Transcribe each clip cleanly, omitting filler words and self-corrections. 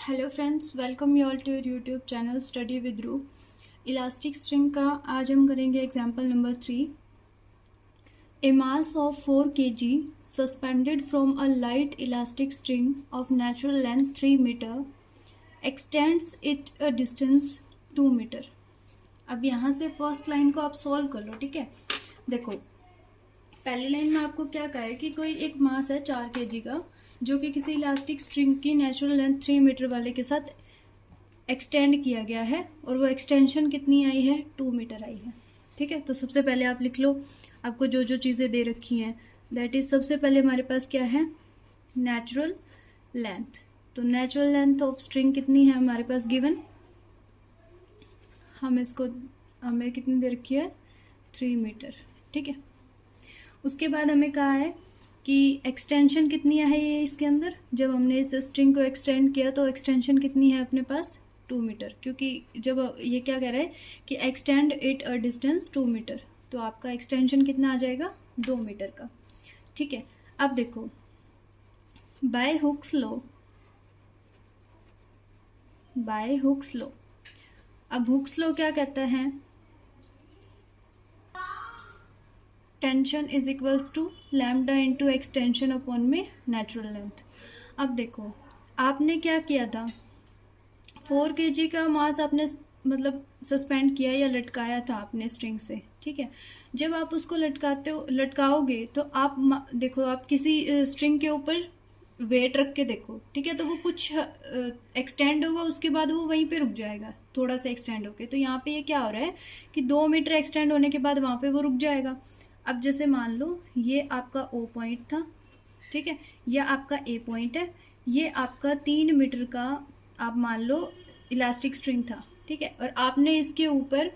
Hello friends, welcome you all to your YouTube channel study with रू। Elastic string का आज हम करेंगे example number 3। A mass of 4 kg suspended from a light elastic string of natural length 3 metre extends it a distance 2 metre. अब यहाँ से first line को आप सॉल्व कर लो, ठीक है। देखो, पहली लाइन में आपको क्या कहा है कि कोई एक मास है 4 kg का, जो कि किसी इलास्टिक स्ट्रिंग की नेचुरल लेंथ 3 मीटर वाले के साथ एक्सटेंड किया गया है, और वो एक्सटेंशन कितनी आई है, 2 मीटर आई है, ठीक है। तो सबसे पहले आप लिख लो, आपको जो जो चीज़ें दे रखी हैं, दैट इज़ सबसे पहले हमारे पास क्या है, नेचुरल लेंथ। तो नेचुरल लेंथ ऑफ स्ट्रिंग कितनी है हमारे पास गिवन, हमें कितनी दे रखी है, 3 मीटर, ठीक है। उसके बाद हमें कहा है कि एक्सटेंशन कितनी है ये इसके अंदर, जब हमने इस स्ट्रिंग को एक्सटेंड किया तो एक्सटेंशन कितनी है अपने पास, 2 मीटर, क्योंकि जब ये क्या कह रहा है कि extend it a distance 2 metre, तो आपका एक्सटेंशन कितना आ जाएगा, 2 मीटर का, ठीक है। अब देखो, बाय हुक्स लॉ, अब हुक्स लॉ क्या कहता है, tension is equals to lambda into extension upon में नेचुरल लेंथ। अब देखो, आपने क्या किया था, 4 kg का मास आपने मतलब सस्पेंड किया या लटकाया था आपने स्ट्रिंग से, ठीक है। जब आप उसको लटकाओगे तो आप देखो, आप किसी स्ट्रिंग के ऊपर वेट रख के देखो, ठीक है, तो वो कुछ एक्सटेंड होगा, उसके बाद वो वहीं पे रुक जाएगा, थोड़ा सा एक्सटेंड होके। तो यहाँ पे ये क्या हो रहा है कि 2 मीटर एक्सटेंड होने के बाद वहाँ पे वो रुक जाएगा। अब जैसे मान लो ये आपका ओ पॉइंट था, ठीक है, यह आपका ए पॉइंट है, ये आपका 3 मीटर का आप मान लो इलास्टिक स्ट्रिंग था, ठीक है, और आपने इसके ऊपर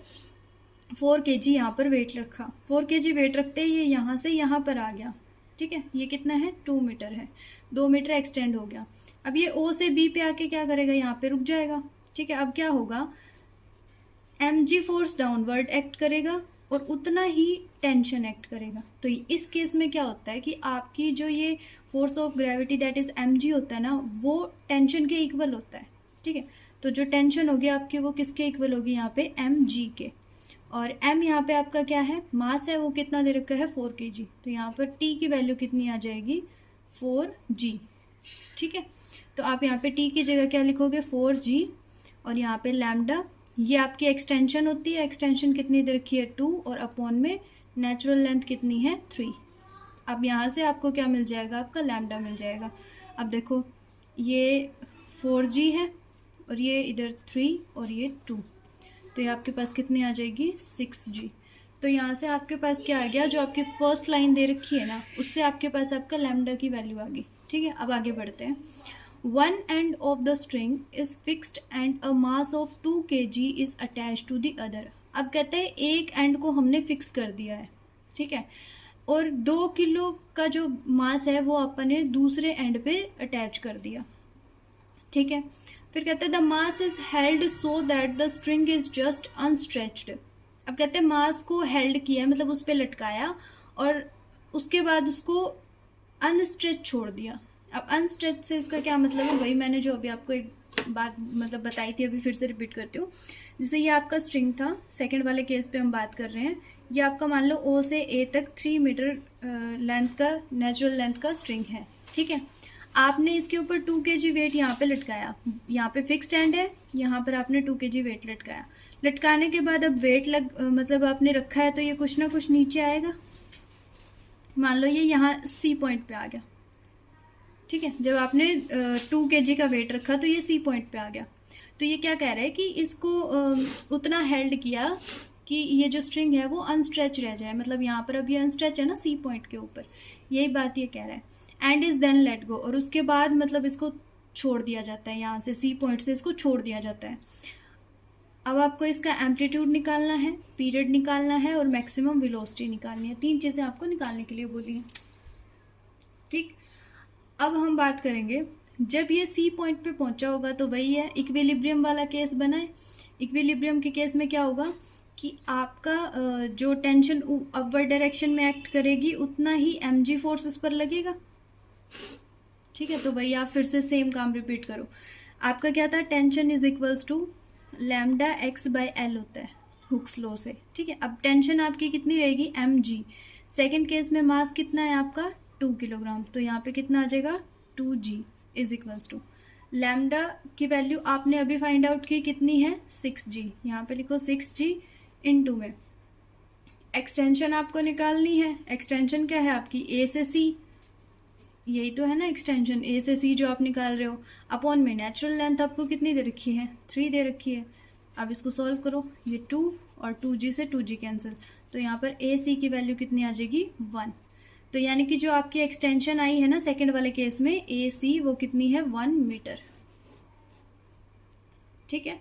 4 kg यहाँ पर वेट रखा। 4 kg वेट रखते ही ये यहाँ से यहाँ पर आ गया, ठीक है। ये कितना है, 2 मीटर है, 2 मीटर एक्सटेंड हो गया। अब ये ओ से बी पे आके क्या करेगा, यहाँ पे रुक जाएगा, ठीक है। अब क्या होगा, mg फोर्स डाउनवर्ड एक्ट करेगा और उतना ही टेंशन एक्ट करेगा। तो इस केस में क्या होता है कि आपकी जो ये force of gravity that is mg होता है ना, वो टेंशन के इक्वल होता है, ठीक है। तो जो टेंशन होगी आपकी वो किसके इक्वल होगी, यहाँ पे mg के, और m यहाँ पे आपका क्या है, मास है, वो कितना दे रखा है, 4 kg। तो यहाँ पर t की वैल्यू कितनी आ जाएगी, 4g, ठीक है। तो आप यहाँ पे t की जगह क्या लिखोगे, 4g, और यहाँ पे लैम्डा, ये आपकी एक्सटेंशन होती है, एक्सटेंशन कितनी दे रखी है, 2, और अपॉन में नेचुरल लेंथ कितनी है, 3। अब यहाँ से आपको क्या मिल जाएगा, आपका लैम्डा मिल जाएगा। अब देखो, ये 4g है, और ये इधर 3, और ये 2, तो ये आपके पास कितनी आ जाएगी, 6g। तो यहाँ से आपके पास क्या आ गया, जो आपकी फर्स्ट लाइन दे रखी है ना, उससे आपके पास आपका लैम्डा की वैल्यू आ गई, ठीक है। अब आगे बढ़ते हैं। One end of the string is fixed and a mass of 2 kg is attached to the other। अब कहते हैं एक एंड को हमने फिक्स कर दिया है, ठीक है, और 2 किलो का जो मास है वो अपने दूसरे एंड पे अटैच कर दिया, ठीक है। फिर कहते हैं the mass is held so that the string is just unstretched. अब कहते हैं मास को हेल्ड किया, मतलब उस पर लटकाया, और उसके बाद उसको अनस्ट्रेच छोड़ दिया। अब अनस्ट्रेच से इसका क्या मतलब है, वही मैंने जो अभी आपको एक बात मतलब बताई थी, अभी फिर से रिपीट करती हूँ। जैसे ये आपका स्ट्रिंग था, सेकंड वाले केस पे हम बात कर रहे हैं, ये आपका मान लो ओ से ए तक 3 मीटर लेंथ का नेचुरल लेंथ का स्ट्रिंग है, ठीक है। आपने इसके ऊपर 2 kg वेट यहाँ पे लटकाया, यहाँ पे फिक्स्ड एंड है, यहाँ पर आपने 2 kg वेट लटकाया। लटकाने के बाद अब वेट मतलब आपने रखा है, तो ये कुछ ना कुछ नीचे आएगा। मान लो ये यहाँ सी पॉइंट पे आ गया, ठीक है। जब आपने 2 kg का वेट रखा तो ये सी पॉइंट पे आ गया। तो ये क्या कह रहा है कि इसको उतना हेल्ड किया कि ये जो स्ट्रिंग है वो अनस्ट्रेच रह जाए, मतलब यहाँ पर अभी अनस्ट्रेच है ना सी पॉइंट के ऊपर, यही बात ये कह रहा है। And is then let go, और उसके बाद मतलब इसको छोड़ दिया जाता है, यहाँ से सी पॉइंट से इसको छोड़ दिया जाता है। अब आपको इसका एम्पलीट्यूड निकालना है, पीरियड निकालना है, और मैक्सिमम वेलोसिटी निकालनी है। 3 चीज़ें आपको निकालने के लिए बोली हैं, ठीक। अब हम बात करेंगे, जब ये सी पॉइंट पे पहुंचा होगा तो वही है, इक्विलिब्रियम वाला केस बना है। इक्विलिब्रियम के केस में क्या होगा कि आपका जो टेंशन अपवर्ड डायरेक्शन में एक्ट करेगी, उतना ही mg फोर्स इस पर लगेगा, ठीक है। तो वही आप फिर से सेम काम रिपीट करो। आपका क्या था, tension is equals to lambda x by l होता है हुक्स लॉ से, ठीक है। अब टेंशन आपकी कितनी रहेगी, एम जी। सेकेंड केस में मास कितना है आपका 2 किलोग्राम, तो यहाँ पे कितना आ जाएगा 2g is equals to lambda की वैल्यू आपने अभी फाइंड आउट की कितनी है 6g, यहाँ पे लिखो 6g इनटू में एक्सटेंशन आपको निकालनी है। एक्सटेंशन क्या है आपकी ए से सी, यही तो है ना एक्सटेंशन, ए से सी जो आप निकाल रहे हो, अपॉन में नेचुरल लेंथ आपको कितनी दे रखी है 3 दे रखी है। अब इसको सॉल्व करो, ये 2 और 2g से 2g कैंसिल, तो यहाँ पर ए सी की वैल्यू कितनी आ जाएगी 1। तो यानी कि जो आपकी एक्सटेंशन आई है ना सेकेंड वाले केस में ए सी, वो कितनी है 1 मीटर, ठीक है।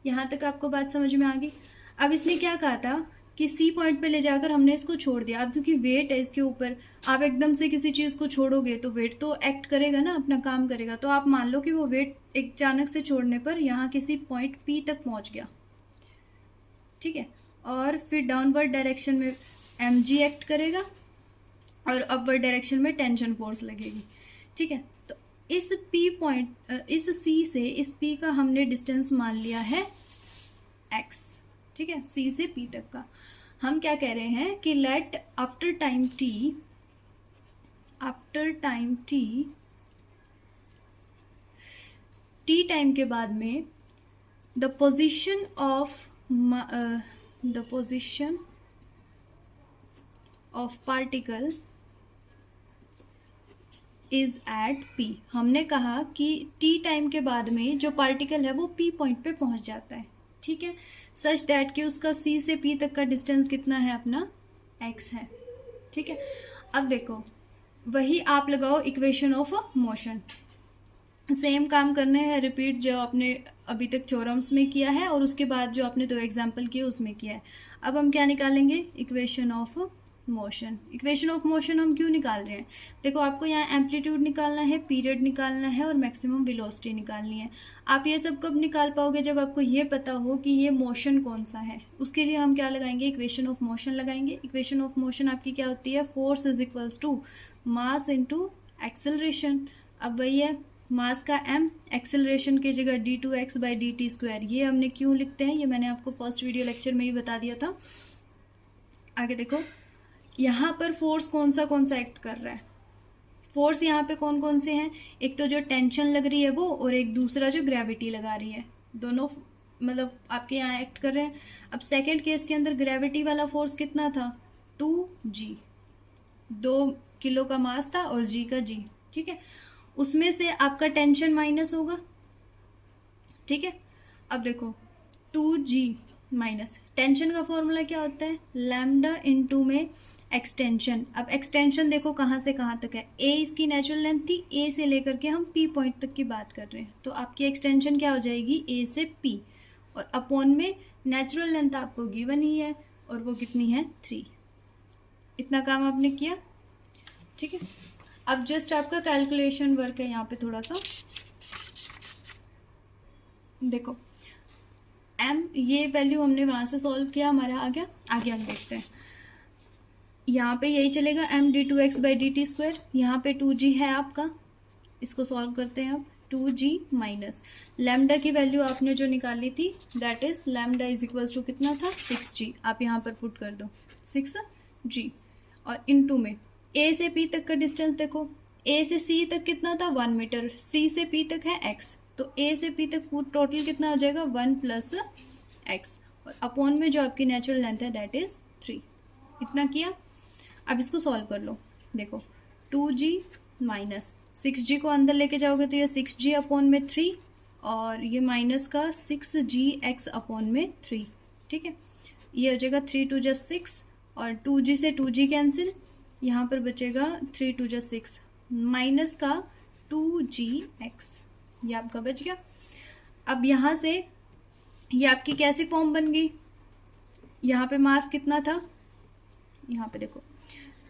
यहाँ तक आपको बात समझ में आ गई। अब इसने क्या कहा था कि सी पॉइंट पे ले जाकर हमने इसको छोड़ दिया। अब क्योंकि वेट है इसके ऊपर, आप एकदम से किसी चीज़ को छोड़ोगे तो वेट तो एक्ट करेगा ना, अपना काम करेगा। तो आप मान लो कि वो वेट अचानक से छोड़ने पर यहाँ किसी पॉइंट पी तक पहुँच गया, ठीक है। और फिर डाउनवर्ड डायरेक्शन में एम जी एक्ट करेगा और अपवर्ड डायरेक्शन में टेंशन फोर्स लगेगी, ठीक है। तो इस पी पॉइंट, इस सी से इस पी का हमने डिस्टेंस मान लिया है एक्स, ठीक है, सी से पी तक का। हम क्या कह रहे हैं कि let after time T time के बाद में the position of particle is at P. हमने कहा कि टी टाइम के बाद में जो पार्टिकल है वो पी पॉइंट पे पहुंच जाता है, ठीक है, सच दैट कि उसका सी से पी तक का डिस्टेंस कितना है अपना एक्स है, ठीक है। अब देखो वही आप लगाओ इक्वेशन ऑफ मोशन, सेम काम करने हैं रिपीट जो आपने अभी तक थ्योरम्स में किया है और उसके बाद जो आपने 2 एग्जाम्पल किए उसमें किया है। अब हम क्या निकालेंगे, equation of motion. Equation of motion हम क्यों निकाल रहे हैं, देखो आपको यहाँ एम्पलीट्यूड निकालना है, पीरियड निकालना है और मैक्सिमम वेलोसिटी निकालनी है। आप ये सब कब निकाल पाओगे, जब आपको ये पता हो कि ये मोशन कौन सा है। उसके लिए हम क्या लगाएंगे, इक्वेशन ऑफ मोशन लगाएंगे। इक्वेशन ऑफ मोशन आपकी क्या होती है, force is equals to mass into acceleration. अब वही है मास का m, एक्सेलरेशन की जगह d2x बाई dt²। ये हमने क्यों लिखते हैं, ये मैंने आपको फर्स्ट वीडियो लेक्चर में ही बता दिया था। आगे देखो यहाँ पर फोर्स कौन सा एक्ट कर रहा है, फोर्स यहाँ पे कौन कौन से हैं, एक तो जो टेंशन लग रही है वो, और एक दूसरा जो ग्रेविटी लगा रही है, दोनों मतलब आपके यहाँ एक्ट कर रहे हैं। अब सेकेंड केस के अंदर ग्रेविटी वाला फोर्स कितना था 2g, 2 किलो का मास था और g का g, ठीक है। उसमें से आपका टेंशन माइनस होगा, ठीक है। अब देखो 2g माइनस टेंशन का फॉर्मूला क्या होता है, लैम्डा इनटू में एक्सटेंशन। अब एक्सटेंशन देखो कहाँ से कहाँ तक है, ए इसकी नेचुरल लेंथ थी, ए से लेकर के हम पी पॉइंट तक की बात कर रहे हैं, तो आपकी एक्सटेंशन क्या हो जाएगी ए से पी, और अपॉन में नेचुरल लेंथ आपको गिवन ही है और वो कितनी है 3। इतना काम आपने किया, ठीक है। अब जस्ट आपका कैलकुलेशन वर्क है यहाँ पे थोड़ा सा, देखो m ये वैल्यू हमने वहाँ से सॉल्व किया, हमारा आ गया। आगे हम देखते हैं, यहाँ पे यही चलेगा m d2x बाई dt²। यहाँ पे 2g है आपका, इसको सॉल्व करते हैं अब। 2g माइनस लैम्डा की वैल्यू आपने जो निकाली थी that is lambda is equals to कितना था 6g, आप यहाँ पर पुट कर दो 6g, और इनटू में a से p तक का डिस्टेंस देखो, a से c तक कितना था 1 मीटर, c से p तक है x, तो a से p तक टोटल कितना हो जाएगा 1 प्लस x, और अपॉन में जो आपकी नेचुरल लेंथ है दैट इज 3। इतना किया, अब इसको सॉल्व कर लो। देखो 2g माइनस 6g को अंदर लेके जाओगे तो ये 6g अपॉन में 3, और ये माइनस का 6gx अपॉन में 3, ठीक है। ये हो जाएगा 3 2 just 6, और 2g से 2g कैंसिल, यहाँ पर बचेगा 3 2 just 6 माइनस का 2gx, ये आपका बच गया। अब यहाँ से ये आपकी कैसी फॉर्म बन गई, यहाँ पे मास कितना था, यहाँ पे देखो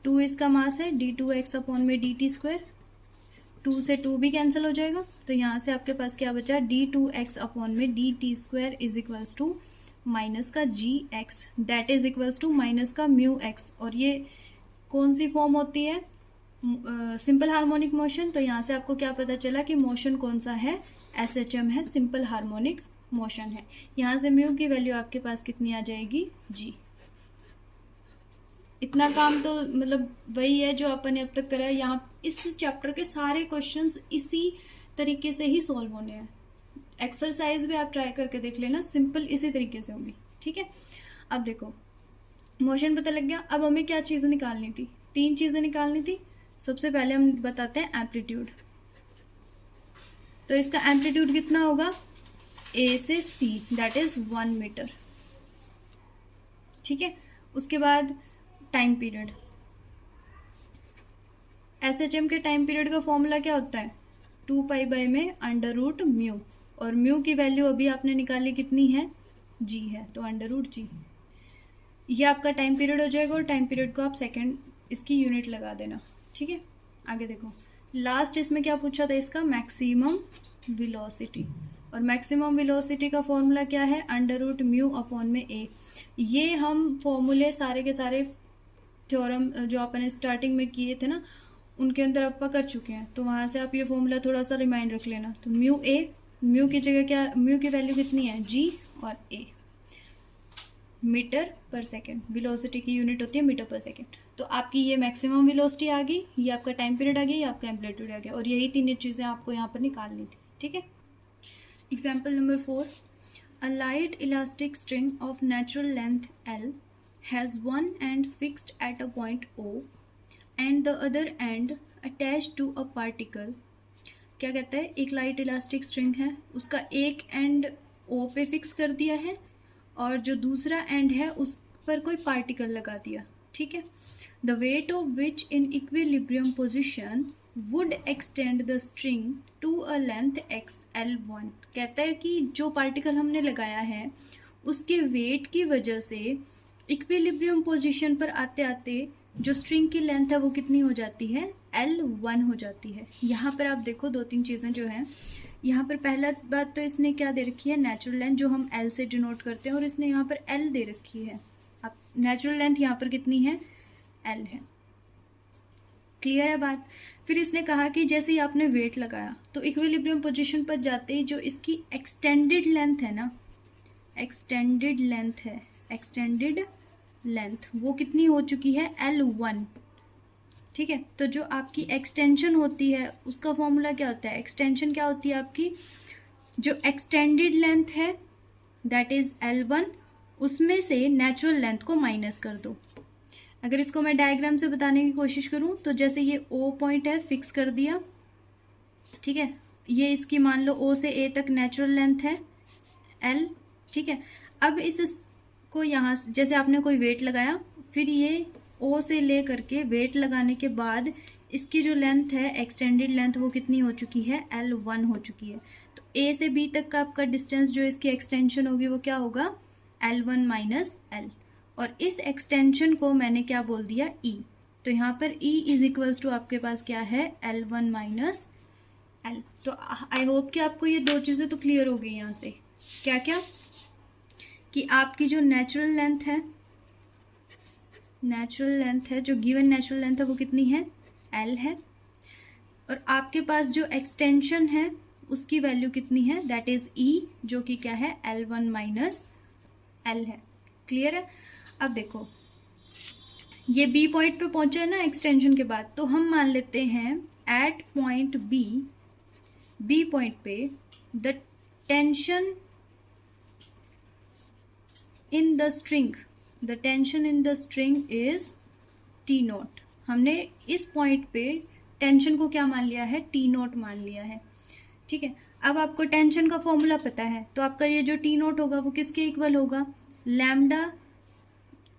2 इसका मास है, d2x अपॉन में dt², 2 से 2 भी कैंसिल हो जाएगा, तो यहाँ से आपके पास क्या बचा d2x अपॉन में dt² is equals to minus का gx that is equals to minus का म्यू x। और ये कौन सी फॉर्म होती है, सिंपल हार्मोनिक मोशन। तो यहाँ से आपको क्या पता चला कि मोशन कौन सा है, SHM है, सिंपल हार्मोनिक मोशन है। यहाँ से म्यू की वैल्यू आपके पास कितनी आ जाएगी, जी। इतना काम तो मतलब वही है जो अपन ने अब तक करा है। यहाँ इस चैप्टर के सारे क्वेश्चंस इसी तरीके से ही सॉल्व होने हैं। एक्सरसाइज भी आप ट्राई करके देख लेना, सिंपल इसी तरीके से होंगी, ठीक है। अब देखो मोशन पता लग गया, अब हमें क्या चीज़ें निकालनी थी, 3 चीज़ें निकालनी थी। सबसे पहले हम बताते हैं एम्पलीट्यूड। तो इसका एम्पलीट्यूड कितना होगा, A से C, दैट इज 1 मीटर, ठीक है। उसके बाद टाइम पीरियड, SHM के टाइम पीरियड का फॉर्मूला क्या होता है, 2 पाई में √μ, और म्यू की वैल्यू अभी आपने निकाली कितनी है, g है, तो √g। ये आपका टाइम पीरियड हो जाएगा, और टाइम पीरियड को आप सेकेंड इसकी यूनिट लगा देना, ठीक है। आगे देखो लास्ट इसमें क्या पूछा था, इसका मैक्सिमम वेलोसिटी, और मैक्सिमम वेलोसिटी का फॉर्मूला क्या है, √μ/a। ये हम फॉर्मूले सारे के सारे थ्योरम जो अपन स्टार्टिंग में किए थे ना, उनके अंदर आप कर चुके हैं, तो वहाँ से आप ये फॉर्मूला थोड़ा सा रिमाइंड रख लेना। तो म्यू की जगह क्या, म्यू की वैल्यू कितनी है, g, और a मीटर पर सेकेंड, वेलोसिटी की यूनिट होती है मीटर पर सेकेंड। तो आपकी ये मैक्सिमम वेलोसिटी आ गई, ये आपका टाइम पीरियड आ गया, ये आपका एम्पलीट्यूड आ गया, और यही 3 चीज़ें आपको यहाँ पर निकालनी थी, ठीक है। Example number 4, a light elastic string of natural length L has one end fixed at a point O and the other end attached to a particle। क्या कहता है, एक लाइट इलास्टिक स्ट्रिंग है, उसका एक एंड O पे fix कर दिया है, और जो दूसरा एंड है उस पर कोई पार्टिकल लगा दिया, ठीक है। The weight of which in equilibrium position would extend the string to a length L1। कहता है कि जो पार्टिकल हमने लगाया है उसके वेट की वजह से इक्विलिब्रियम पोजीशन पर आते आते जो स्ट्रिंग की लेंथ है वो कितनी हो जाती है, L1 हो जाती है। यहाँ पर आप देखो 2-3 चीज़ें जो हैं, यहाँ पर पहला बात तो इसने क्या दे रखी है, नेचुरल लेंथ, जो हम L से डिनोट करते हैं, और इसने यहाँ पर L दे रखी है। अब नेचुरल लेंथ यहाँ पर कितनी है, L है, क्लियर है बात। फिर इसने कहा कि जैसे ही आपने वेट लगाया तो इक्विलिब्रियम पोजीशन पर जाते ही जो इसकी एक्सटेंडेड लेंथ है ना, एक्सटेंडेड लेंथ वो कितनी हो चुकी है, L1, ठीक है। तो जो आपकी एक्सटेंशन होती है उसका फॉर्मूला क्या होता है, एक्सटेंशन क्या होती है आपकी, जो एक्सटेंडेड लेंथ है दैट इज L1, उसमें से नेचुरल लेंथ को माइनस कर दो। अगर इसको मैं डायग्राम से बताने की कोशिश करूं तो जैसे ये O पॉइंट है, फिक्स कर दिया, ठीक है। ये इसकी मान लो O से A तक नेचुरल लेंथ है L, ठीक है। अब इसको यहाँ जैसे आपने कोई वेट लगाया, फिर ये O से ले करके वेट लगाने के बाद इसकी जो लेंथ है एक्सटेंडेड लेंथ वो कितनी हो चुकी है, L1 हो चुकी है। तो A से B तक का आपका डिस्टेंस जो इसकी एक्सटेंशन होगी वो क्या होगा, L1 माइनस L, और इस एक्सटेंशन को मैंने क्या बोल दिया, E। तो यहाँ पर E इज इक्वल्स टू आपके पास क्या है, L1 माइनस L। तो आई होप कि आपको ये 2 चीज़ें तो क्लियर हो गई यहाँ से। क्या क्या, कि आपकी जो नेचुरल लेंथ है, जो गिवन नेचुरल लेंथ है वो कितनी है, L है, और आपके पास जो एक्सटेंशन है उसकी वैल्यू कितनी है, दैट इज E, जो कि क्या है, L1 माइनस L है, क्लियर है। अब देखो ये B पॉइंट पे पहुंचा है ना एक्सटेंशन के बाद, तो हम मान लेते हैं एट पॉइंट B पॉइंट पे the tension in the string is T0। हमने इस पॉइंट पे टेंशन को क्या मान लिया है, T0 मान लिया है, ठीक है। अब आपको टेंशन का फॉर्मूला पता है, तो आपका ये जो T0 होगा वो किसके इक्वल होगा, लैम्डा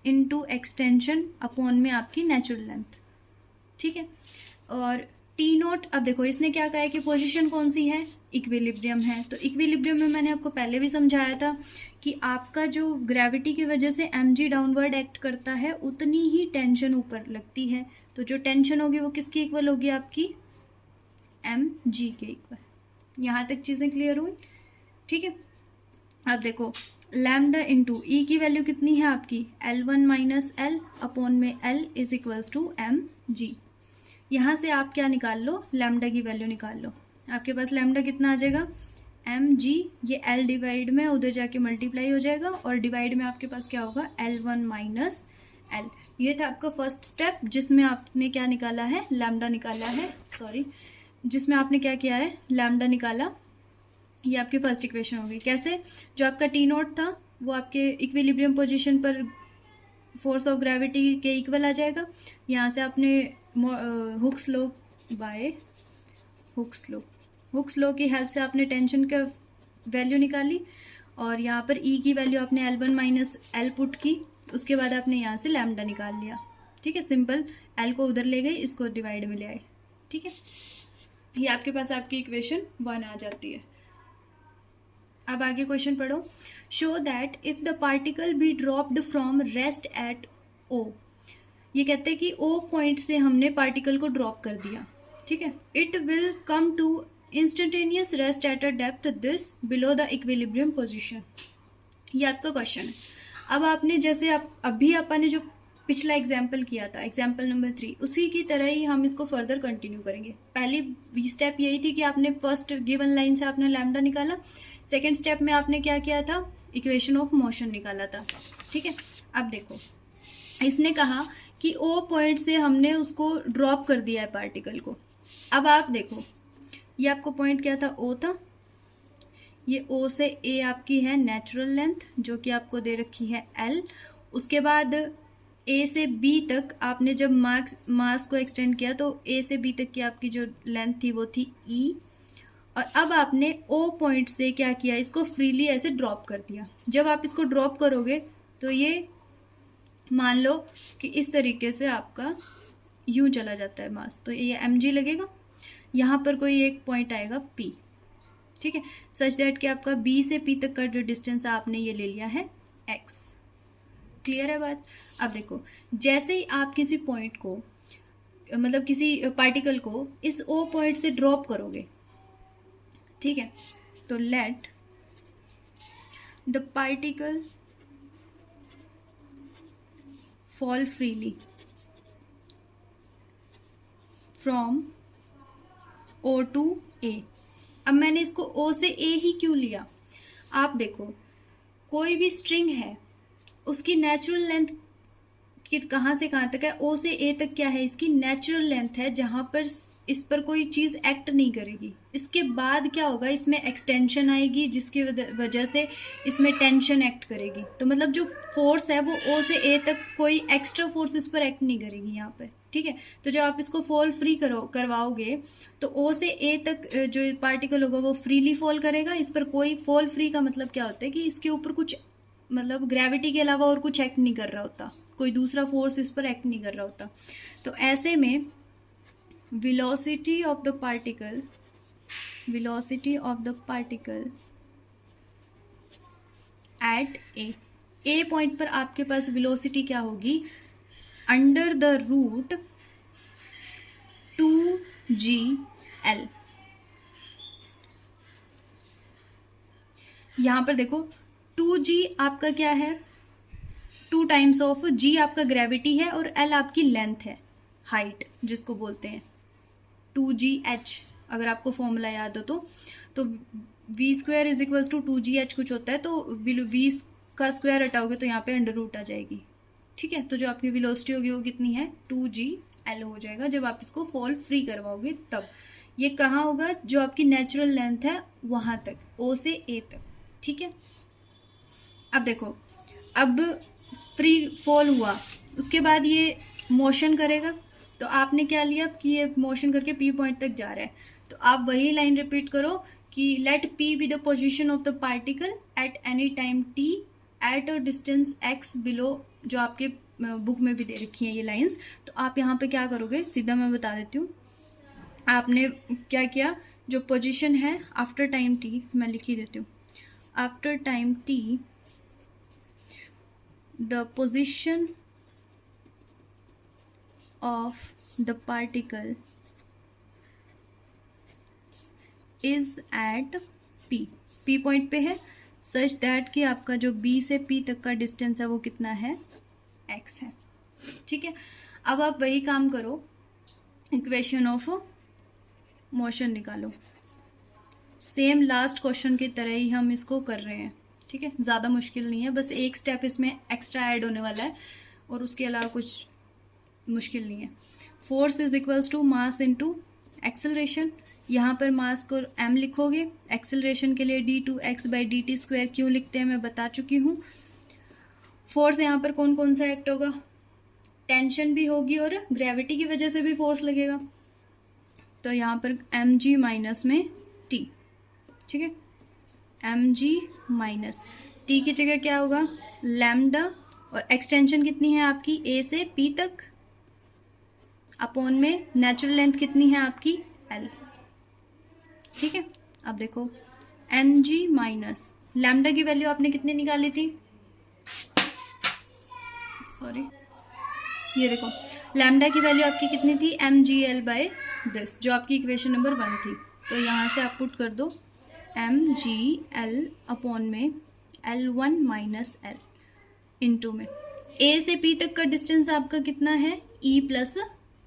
इनटू एक्सटेंशन अपॉन में आपकी नेचुरल लेंथ, ठीक है। और T0, अब देखो इसने क्या कहा है कि पोजीशन कौन सी है, इक्विलिब्रियम है। तो इक्विलिब्रियम में मैंने आपको पहले भी समझाया था कि आपका जो ग्रेविटी की वजह से mg डाउनवर्ड एक्ट करता है उतनी ही टेंशन ऊपर लगती है। तो जो टेंशन होगी वो किसकी इक्वल होगी, आपकी mg के इक्वल। यहाँ तक चीज़ें क्लियर हुई, ठीक है। अब देखो लैम्डा इंटू ई की वैल्यू कितनी है आपकी, L1 माइनस L अपॉन में L is equals to mg। यहाँ से आप क्या निकाल लो, लैम्डा की वैल्यू निकाल लो। आपके पास लैम्डा कितना आ जाएगा, mg, ये l डिवाइड में उधर जाके मल्टीप्लाई हो जाएगा और डिवाइड में आपके पास क्या होगा L1 माइनस L। ये था आपका फर्स्ट स्टेप जिसमें आपने क्या निकाला है, लैम्डा निकाला है, सॉरी, जिसमें आपने क्या किया है, लैम्डा निकाला। ये आपकी फर्स्ट इक्वेशन होगी। कैसे, जो आपका टी नॉट था वो आपके इक्विलिब्रियम पोजीशन पर फोर्स ऑफ ग्रेविटी के इक्वल आ जाएगा। यहाँ से आपने Hooke's law by Hooke's law की हेल्प से आपने टेंशन का वैल्यू निकाली और यहाँ पर ई की वैल्यू आपने L1 माइनस एल पुट की, उसके बाद आपने यहाँ से लैम्डा निकाल लिया। ठीक है, सिंपल, एल को उधर ले गई, इसको डिवाइड में ले आए। ठीक है, ये आपके पास आपकी इक्वेशन 1 आ जाती है। अब आगे क्वेश्चन पढ़ो। Show that if the particle be dropped from rest at O, ये कहते हैं कि ओ पॉइंट से हमने पार्टिकल को ड्रॉप कर दिया। ठीक है, it will come to instantaneous rest at a depth this below the equilibrium position. ये आपका क्वेश्चन है। अब आपने जैसे अभी अपन ने जो पिछला एग्जाम्पल किया था, एग्जाम्पल नंबर 3, उसी की तरह ही हम इसको फर्दर कंटिन्यू करेंगे। पहली स्टेप यही थी कि आपने फर्स्ट गिवन लाइन से आपने लैम्डा निकाला, सेकेंड स्टेप में आपने क्या किया था, इक्वेशन ऑफ मोशन निकाला था। ठीक है, अब देखो, इसने कहा कि ओ पॉइंट से हमने उसको ड्रॉप कर दिया है पार्टिकल को। अब आप देखो, ये आपको पॉइंट क्या था, ओ था। ये ओ से ए आपकी है नेचुरल लेंथ जो कि आपको दे रखी है एल। उसके बाद ए से बी तक आपने जब मास को एक्सटेंड किया तो ए से बी तक की आपकी जो लेंथ थी वो थी ई। और अब आपने ओ पॉइंट से क्या किया, इसको फ्रीली ऐसे ड्रॉप कर दिया। जब आप इसको ड्रॉप करोगे तो ये मान लो कि इस तरीके से आपका यूं चला जाता है मास, तो ये mg लगेगा। यहाँ पर कोई एक पॉइंट आएगा p। ठीक है, सच दैट कि आपका b से p तक का जो डिस्टेंस है आपने ये ले लिया है x। क्लियर है बात। अब देखो, जैसे ही आप किसी पॉइंट को, मतलब किसी पार्टिकल को इस o पॉइंट से ड्रॉप करोगे, ठीक है, तो let the particle fall freely from O to A। अब मैंने इसको O से A ही क्यों लिया, आप देखो, कोई भी स्ट्रिंग है उसकी नेचुरल लेंथ कि कहाँ से कहाँ तक है, O से A तक क्या है, इसकी नेचुरल लेंथ है, जहाँ पर इस पर कोई चीज़ एक्ट नहीं करेगी। इसके बाद क्या होगा, इसमें एक्सटेंशन आएगी जिसकी वजह से इसमें टेंशन एक्ट करेगी। तो मतलब जो फोर्स है वो O से A तक कोई एक्स्ट्रा फोर्स इस पर एक्ट नहीं करेगी यहाँ पर। ठीक है, तो जब आप इसको फॉल फ्री करवाओगे तो O से A तक जो पार्टिकल होगा वो फ्रीली फॉल करेगा। इस पर कोई फॉल फ्री का मतलब क्या होता है कि इसके ऊपर कुछ, मतलब ग्रेविटी के अलावा और कुछ एक्ट नहीं कर रहा होता, कोई दूसरा फोर्स इस पर एक्ट नहीं कर रहा होता। तो ऐसे में velocity of the particle at A point पर आपके पास वेलोसिटी क्या होगी, अंडर द रूट 2gl। यहाँ पर देखो 2g आपका क्या है, 2 टाइम्स ऑफ g आपका ग्रेविटी है और l आपकी लेंथ है, हाइट जिसको बोलते हैं 2gh। अगर आपको फॉर्मूला याद हो तो v square is equals to 2gh कुछ होता है, तो v का स्क्वायर हटाओगे तो यहाँ पे अंडर रूट आ जाएगी। ठीक है, तो जो आपकी वेलोसिटी होगी वो कितनी है, 2gl हो जाएगा जब आप इसको फॉल फ्री करवाओगे। तब ये कहाँ होगा, जो आपकी नेचुरल लेंथ है वहाँ तक, O से A तक। ठीक है, अब देखो, अब फ्री फॉल हुआ, उसके बाद ये मोशन करेगा, तो आपने क्या लिया कि ये मोशन करके P पॉइंट तक जा रहा है, तो आप वही लाइन रिपीट करो कि let P be the position of the particle at any time T at a distance x below, जो आपके बुक में भी दे रखी हैं ये लाइंस। तो आप यहाँ पे क्या करोगे, सीधा मैं बता देती हूँ। आपने क्या किया, जो पोजीशन है आफ्टर टाइम T, मैं लिख ही देती हूँ, after time T the position of the particle is at P point पे है, सच दैट कि आपका जो B से P तक का डिस्टेंस है वो कितना है, x है। ठीक है, अब आप वही काम करो, इक्वेशन ऑफ मोशन निकालो। सेम लास्ट क्वेश्चन की तरह ही हम इसको कर रहे हैं, ठीक है, ज़्यादा मुश्किल नहीं है, बस एक स्टेप इसमें एक्स्ट्रा ऐड होने वाला है और उसके अलावा कुछ मुश्किल नहीं है। Force is equals to mass into acceleration. यहाँ पर मास को m लिखोगे, एक्सेलरेशन के लिए d2x/dt² क्यों लिखते हैं मैं बता चुकी हूँ। फोर्स यहाँ पर कौन कौन सा एक्ट होगा, टेंशन भी होगी और ग्रेविटी की वजह से भी फोर्स लगेगा, तो यहाँ पर mg माइनस में t, ठीक है, mg माइनस t की जगह क्या होगा लैम्डा, और एक्सटेंशन कितनी है आपकी a से p तक, अपॉन में नेचुरल लेंथ कितनी है आपकी l, ठीक है। अब देखो mg माइनस लैम्डा की वैल्यू आपने कितनी निकाली थी, सॉरी, ये देखो लैम्डा की वैल्यू आपकी कितनी थी mgl/this, जो आपकी इक्वेशन नंबर 1 थी। तो यहाँ से आप पुट कर दो mgl अपॉन में l1 माइनस l इंटू में a से p तक का डिस्टेंस आपका कितना है e प्लस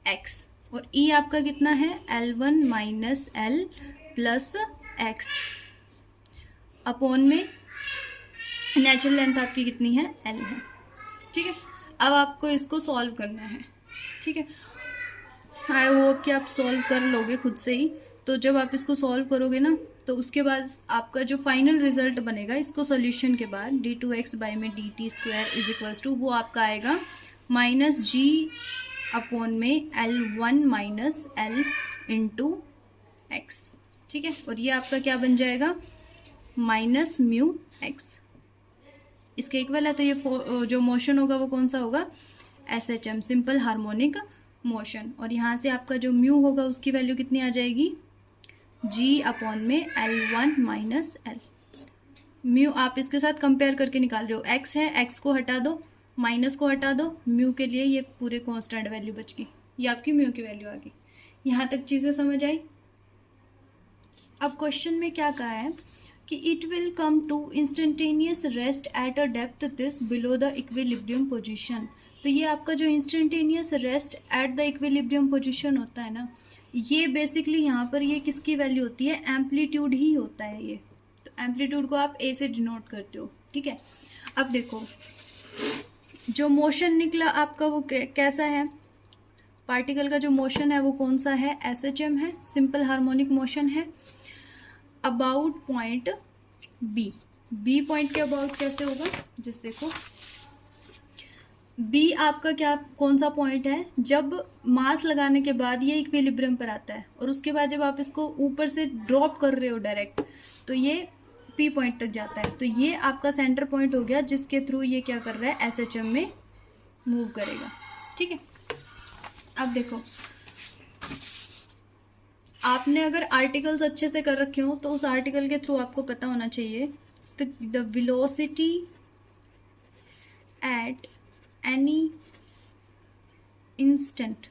x, और e आपका कितना है l1 minus l plus x, upon में नेचुरल लेंथ आपकी कितनी है l है, ठीक है। अब आपको इसको सॉल्व करना है, ठीक है। आई होप कि आप सॉल्व कर लोगे खुद से ही। तो जब आप इसको सॉल्व करोगे ना, तो उसके बाद आपका जो फाइनल रिजल्ट बनेगा इसको सॉल्यूशन के बाद d2x/dt² इज इक्वल्स टू, वो आपका आएगा -g अपॉन में l1 minus l into x, ठीक है। और ये आपका क्या बन जाएगा -μx, इसके इक्वल है। तो ये जो मोशन होगा वो कौन सा होगा SHM, सिंपल हार्मोनिक मोशन। और यहाँ से आपका जो म्यू होगा उसकी वैल्यू कितनी आ जाएगी g अपॉन में l1 माइनस l। म्यू आप इसके साथ कंपेयर करके निकाल रहे हो, x है, x को हटा दो, माइनस को हटा दो, म्यू के लिए ये पूरे कांस्टेंट वैल्यू बच गई, ये आपकी म्यू की वैल्यू आ गई। यहाँ तक चीज़ें समझ आई। अब क्वेश्चन में क्या कहा है कि it will come to instantaneous rest at a depth this below the equilibrium position. तो ये आपका जो instantaneous rest at the equilibrium position होता है ना, ये बेसिकली यहाँ पर ये किसकी वैल्यू होती है, एम्पलीट्यूड ही होता है ये। तो एम्पलीट्यूड को आप ए से डिनोट करते हो, ठीक है। अब देखो जो मोशन निकला आपका वो कैसा है, पार्टिकल का जो मोशन है वो कौन सा है, SHM है, सिंपल हार्मोनिक मोशन है। अबाउट पॉइंट बी पॉइंट के अबाउट कैसे होगा, जिस देखो बी आपका क्या कौन सा पॉइंट है, जब मास लगाने के बाद ये इक्विलिब्रियम पर आता है और उसके बाद जब आप इसको ऊपर से ड्रॉप कर रहे हो डायरेक्ट, तो ये पी पॉइंट तक जाता है। तो ये आपका सेंटर पॉइंट हो गया जिसके थ्रू ये क्या कर रहा है SHM में मूव करेगा, ठीक है। अब देखो आपने अगर आर्टिकल्स अच्छे से कर रखे हो तो उस आर्टिकल के थ्रू आपको पता होना चाहिए the velocity at any instant.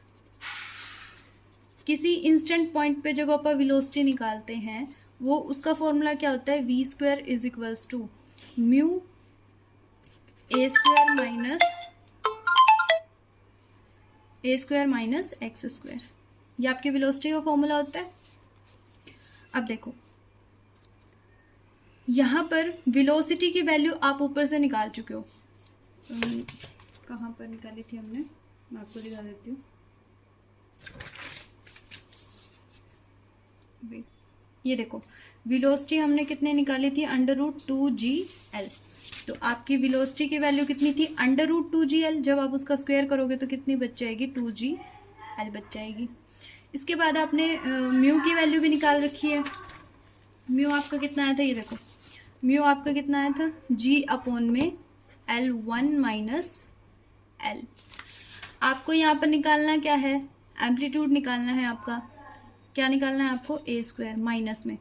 किसी इंस्टेंट पॉइंट पे जब आप वेलोसिटी निकालते हैं वो उसका फॉर्मूला क्या होता है, v² is equals to mu a² minus x²। ये आपकी वेलोसिटी का फॉर्मूला होता है। अब देखो यहाँ पर वेलोसिटी की वैल्यू आप ऊपर से निकाल चुके हो, कहाँ पर निकाली थी हमने, मैं आपको दिखा देती हूँ। ये देखो वेलोसिटी हमने कितने निकाली थी, √2gl। तो आपकी वेलोसिटी की वैल्यू कितनी थी, √2gl। जब आप उसका स्क्वायर करोगे तो कितनी बच जाएगी, 2gl बच जाएगी। इसके बाद आपने म्यू की वैल्यू भी निकाल रखी है। म्यू आपका कितना आया था, ये देखो म्यू आपका कितना आया था, g अपॉन में l1 माइनस l। आपको यहाँ पर निकालना क्या है, एम्पलीट्यूड निकालना है आपका, क्या निकालना है आपको, a² माइनस में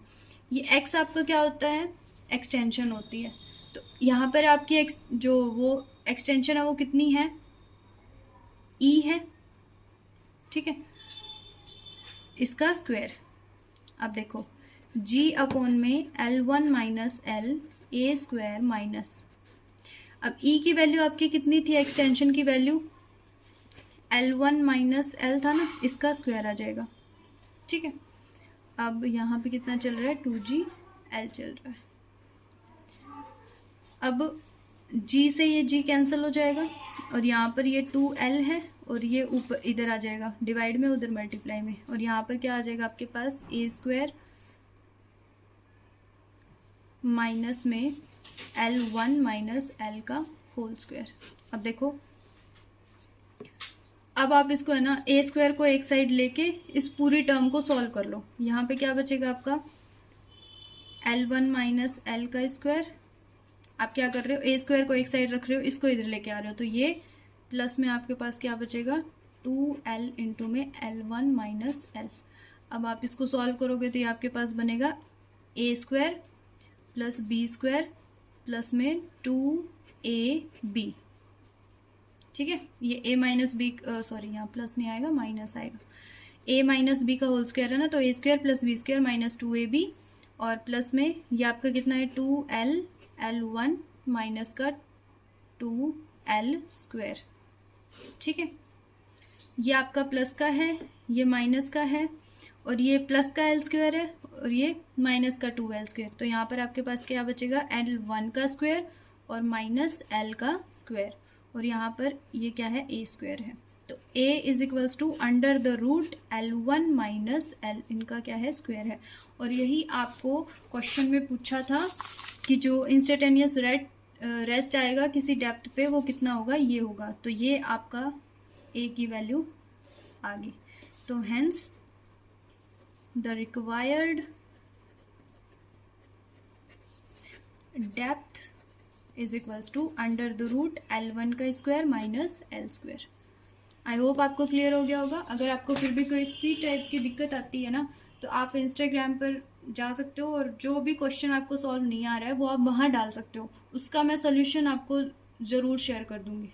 ये x आपका क्या होता है, एक्सटेंशन होती है। तो यहाँ पर आपकी जो वो एक्सटेंशन है वो कितनी है, e है, ठीक है, इसका स्क्वायर। अब देखो g अपॉन में l1 minus l a² minus, अब e की वैल्यू आपकी कितनी थी, एक्सटेंशन की वैल्यू l1 माइनस l था ना, इसका स्क्वायर आ जाएगा, ठीक है। अब यहाँ पे कितना चल रहा है, 2GL चल रहा है। अब G से ये G कैंसिल हो जाएगा और यहाँ पर ये 2L है और ये ऊपर इधर आ जाएगा डिवाइड में, उधर मल्टीप्लाई में, और यहाँ पर क्या आ जाएगा आपके पास, A² माइनस में L1 माइनस L का होल स्क्वायर। अब देखो, अब आप इसको है ना A² को एक साइड लेके इस पूरी टर्म को सॉल्व कर लो। यहाँ पे क्या बचेगा आपका, L1 माइनस L का स्क्वायर। आप क्या कर रहे हो, A² को एक साइड रख रहे हो, इसको इधर लेके आ रहे हो, तो ये प्लस में आपके पास क्या बचेगा, 2L इंटू में L1 माइनस L। अब आप इसको सॉल्व करोगे तो ये आपके पास बनेगा A² प्लस B² प्लस में 2AB। ठीक है, ये A माइनस बी, सॉरी यहाँ प्लस नहीं आएगा, माइनस आएगा। A माइनस बी का होल स्क्वायर है ना, तो A² plus B² minus 2AB, और प्लस में ये आपका कितना है, 2L L1 माइनस का 2L²। ठीक है, ये आपका प्लस का है, ये माइनस का है, और ये प्लस का L² है और ये माइनस का 2L²। तो यहाँ पर आपके पास क्या बचेगा, L1 का स्क्वायर और माइनस L का स्क्वायर, और यहाँ पर ये क्या है, A² है। तो A is equals to under the root L1 minus L, इनका क्या है, स्क्वायर है। और यही आपको क्वेश्चन में पूछा था कि जो इंस्टेंटेनियस रेस्ट आएगा किसी डेप्थ पे वो कितना होगा, ये होगा। तो ये आपका A की वैल्यू आ गई। तो hence the required depth is equals to under the root L1 का square minus L²। I hope आपको क्लियर हो गया होगा। अगर आपको फिर भी कोई इसी टाइप की दिक्कत आती है ना, तो आप इंस्टाग्राम पर जा सकते हो और जो भी क्वेश्चन आपको सॉल्व नहीं आ रहा है वो आप वहाँ डाल सकते हो, उसका मैं सोल्यूशन आपको ज़रूर शेयर कर दूँगी।